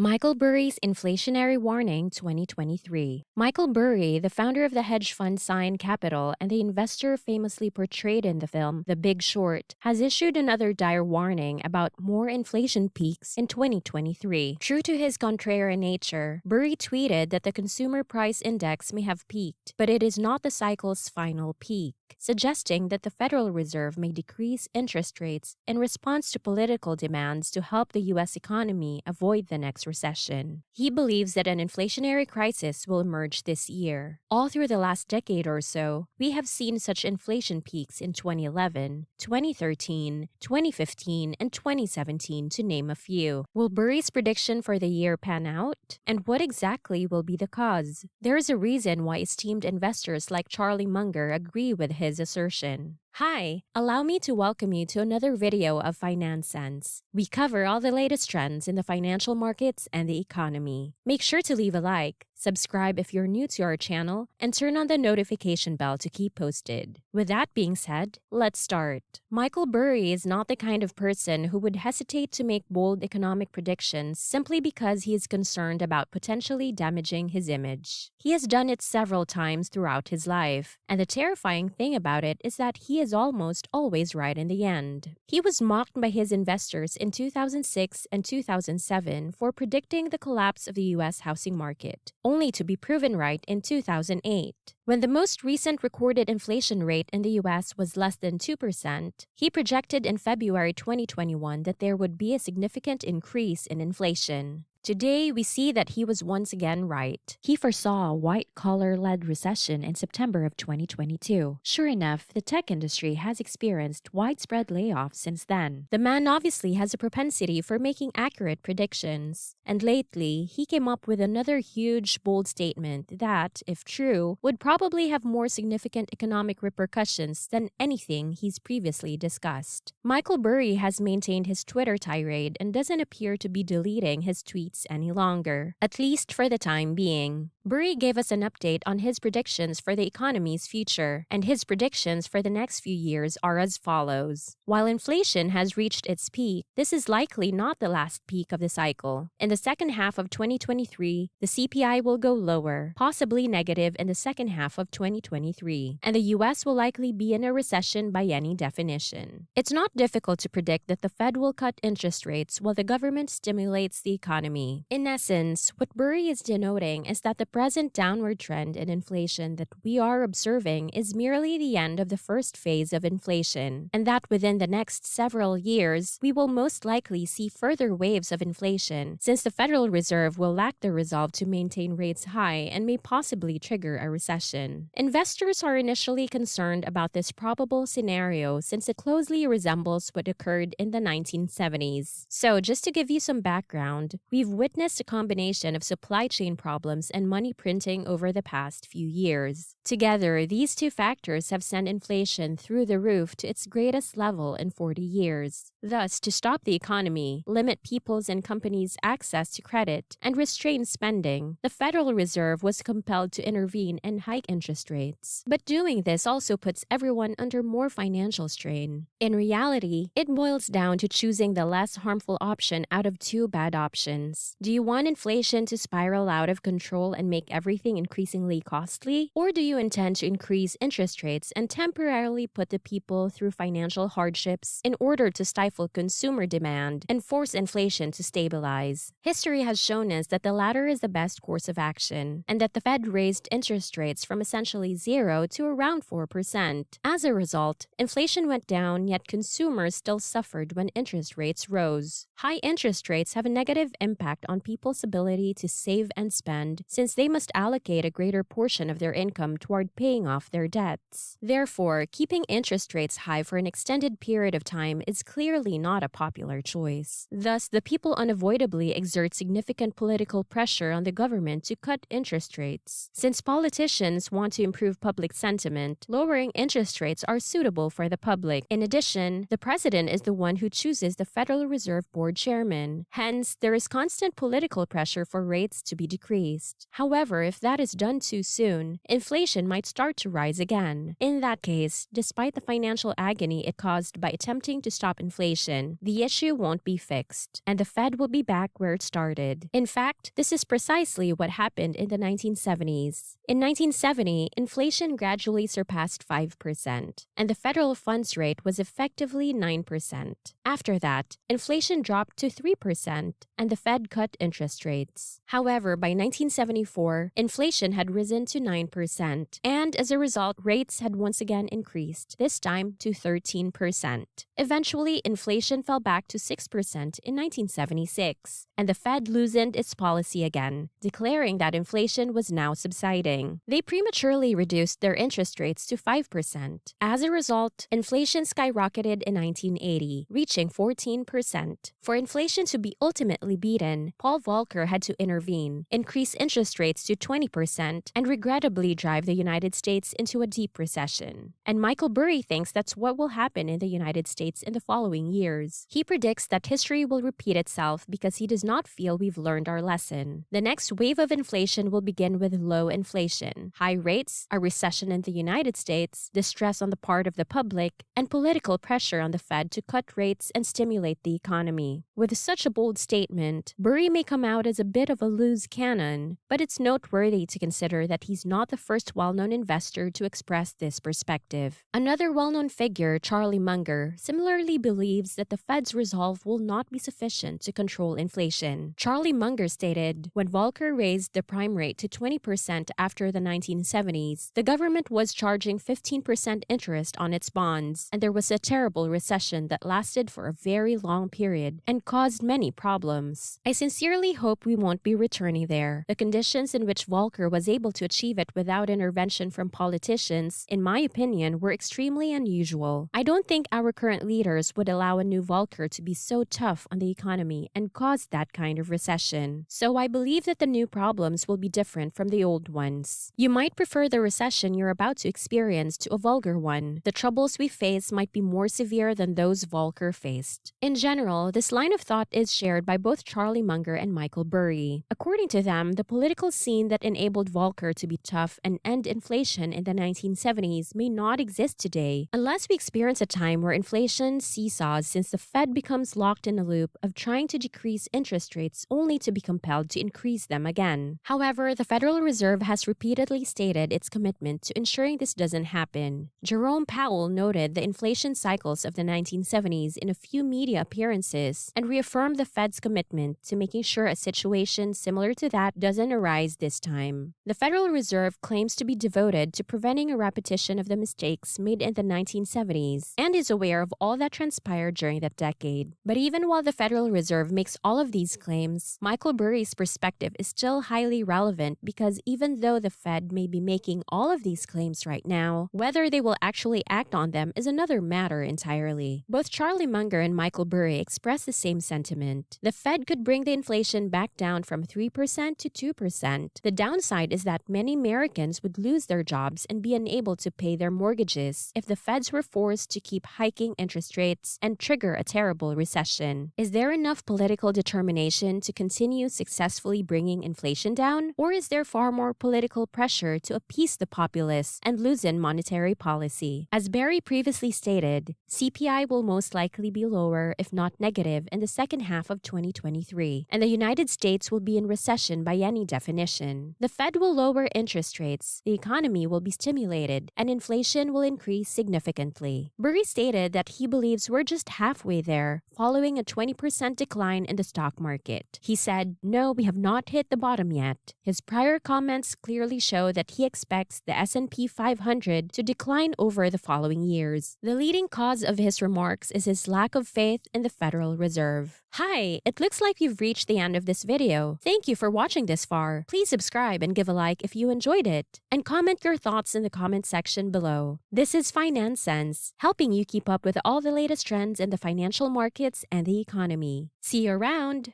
Michael Burry's Inflationary Warning 2023. Michael Burry, the founder of the hedge fund Sign Capital and the investor famously portrayed in the film The Big Short, has issued another dire warning about more inflation peaks in 2023. True to his contrarian nature, Burry tweeted that the consumer price index may have peaked, but it is not the cycle's final peak, suggesting that the Federal Reserve may decrease interest rates in response to political demands to help the U.S. economy avoid the next recession. He believes that an inflationary crisis will emerge this year. All through the last decade or so, we have seen such inflation peaks in 2011, 2013, 2015, and 2017, to name a few. Will Burry's prediction for the year pan out? And what exactly will be the cause? There is a reason why esteemed investors like Charlie Munger agree with his assertion. Hi, allow me to welcome you to another video of Finance Sense. We cover all the latest trends in the financial markets and the economy. Make sure to leave a like, subscribe if you're new to our channel, and turn on the notification bell to keep posted. With that being said, let's start. Michael Burry is not the kind of person who would hesitate to make bold economic predictions simply because he is concerned about potentially damaging his image. He has done it several times throughout his life, and the terrifying thing about it is that he is almost always right in the end. He was mocked by his investors in 2006 and 2007 for predicting the collapse of the U.S. housing market, only to be proven right in 2008. When the most recent recorded inflation rate in the U.S. was less than 2%, he projected in February 2021 that there would be a significant increase in inflation. Today, we see that he was once again right. He foresaw a white-collar-led recession in September of 2022. Sure enough, the tech industry has experienced widespread layoffs since then. The man obviously has a propensity for making accurate predictions. And lately, he came up with another huge, bold statement that, if true, would probably have more significant economic repercussions than anything he's previously discussed. Michael Burry has maintained his Twitter tirade and doesn't appear to be deleting his tweets any longer, at least for the time being. Burry gave us an update on his predictions for the economy's future, and his predictions for the next few years are as follows. While inflation has reached its peak, this is likely not the last peak of the cycle. In the second half of 2023, the CPI will go lower, possibly negative in the second half of 2023, and the US will likely be in a recession by any definition. It's not difficult to predict that the Fed will cut interest rates while the government stimulates the economy. In essence, what Burry is denoting is that the present downward trend in inflation that we are observing is merely the end of the first phase of inflation, and that within the next several years, we will most likely see further waves of inflation, since the Federal Reserve will lack the resolve to maintain rates high and may possibly trigger a recession. Investors are initially concerned about this probable scenario since it closely resembles what occurred in the 1970s. So, just to give you some background, we've witnessed a combination of supply chain problems and money printing over the past few years. Together, these two factors have sent inflation through the roof to its greatest level in 40 years. Thus, to stop the economy, limit people's and companies' access to credit, and restrain spending, the Federal Reserve was compelled to intervene and hike interest rates. But doing this also puts everyone under more financial strain. In reality, it boils down to choosing the less harmful option out of two bad options. Do you want inflation to spiral out of control and make everything increasingly costly? Or do you intend to increase interest rates and temporarily put the people through financial hardships in order to stifle consumer demand and force inflation to stabilize? History has shown us that the latter is the best course of action, and that the Fed raised interest rates from essentially 0 to around 4%. As a result, inflation went down, yet consumers still suffered when interest rates rose. High interest rates have a negative impact on people's ability to save and spend, since they must allocate a greater portion of their income toward paying off their debts. Therefore, keeping interest rates high for an extended period of time is clearly not a popular choice. Thus, the people unavoidably exert significant political pressure on the government to cut interest rates. Since politicians want to improve public sentiment, lowering interest rates are suitable for the public. In addition, the president is the one who chooses the Federal Reserve Board board chairman. Hence, there is constant political pressure for rates to be decreased. However, if that is done too soon, inflation might start to rise again. In that case, despite the financial agony it caused by attempting to stop inflation, the issue won't be fixed, and the Fed will be back where it started. In fact, this is precisely what happened in the 1970s. In 1970, inflation gradually surpassed 5%, and the federal funds rate was effectively 9%. After that, inflation dropped to 3%, and the Fed cut interest rates. However, by 1974, inflation had risen to 9%, and as a result, rates had once again increased, this time to 13%. Eventually, inflation fell back to 6% in 1976, and the Fed loosened its policy again, declaring that inflation was now subsiding. They prematurely reduced their interest rates to 5%. As a result, inflation skyrocketed in 1980, reaching 14%. For inflation to be ultimately beaten, Paul Volcker had to intervene, increase interest rates to 20%, and regrettably drive the United States into a deep recession. And Michael Burry thinks that's what will happen in the United States in the following years. He predicts that history will repeat itself because he does not feel we've learned our lesson. The next wave of inflation will begin with low inflation, high rates, a recession in the United States, distress on the part of the public, and political pressure on the Fed to cut rates and stimulate the economy. With such a bold statement, Burry may come out as a bit of a loose cannon, but it's noteworthy to consider that he's not the first well-known investor to express this perspective. Another well-known figure, Charlie Munger, similarly believes that the Fed's resolve will not be sufficient to control inflation. Charlie Munger stated, when Volcker raised the prime rate to 20% after the 1970s, the government was charging 15% interest on its bonds, and there was a terrible recession that lasted for a very long period and caused many problems. I sincerely hope we won't be returning there. The conditions in which Volcker was able to achieve it without intervention from politicians, in my opinion, were extremely unusual. I don't think our current leaders would allow a new Volcker to be so tough on the economy and cause that kind of recession. So I believe that the new problems will be different from the old ones. You might prefer the recession you're about to experience to a vulgar one. The troubles we face might be more severe than those Volcker faced. In general, this line of thought is shared by both Charlie Munger and Michael Burry. According to them, the political scene that enabled Volcker to be tough and end inflation in the 1970s may not exist today, unless we experience a time where inflation seesaws since the Fed becomes locked in a loop of trying to decrease interest rates only to be compelled to increase them again. However, the Federal Reserve has repeatedly stated its commitment to ensuring this doesn't happen. Jerome Powell noted the inflation cycles of the 1970s in a few media appearances and reaffirmed the Fed's commitment to making sure a situation similar to that doesn't arise this time. The Federal Reserve claims to be devoted to preventing a repetition of the mistakes made in the 1970s and is aware of all that transpired during that decade. But even while the Federal Reserve makes all of these claims, Michael Burry's perspective is still highly relevant because even though the Fed may be making all of these claims right now, whether they will actually act on them is another matter entirely. Both Charlie Munger and Michael Burry express the same sentiment. The Fed could bring the inflation back down from 3% to 2%. The downside is that many Americans would lose their jobs and be unable to pay their mortgages if the Feds were forced to keep hiking interest rates and trigger a terrible recession. Is there enough political determination to continue successfully bringing inflation down? Or is there far more political pressure to appease the populace and loosen monetary policy? As Burry previously stated, CPI will most likely be lower, if not negative, in the second half of 2023, and the United States will be in recession by any definition. The Fed will lower interest rates, the economy will be stimulated, and inflation will increase significantly. Burry stated that he believes we're just halfway there, following a 20% decline in the stock market. He said, "No, we have not hit the bottom yet." His prior comments clearly show that he expects the S&P 500 to decline over the following years. The leading cause of his remarks is his lack of faith in the Federal Reserve. Hi, it looks like you've reached the end of this video. Thank you for watching this far. Please subscribe and give a like if you enjoyed it. And comment your thoughts in the comment section below. This is Finance Sense, helping you keep up with all the latest trends in the financial markets and the economy. See you around!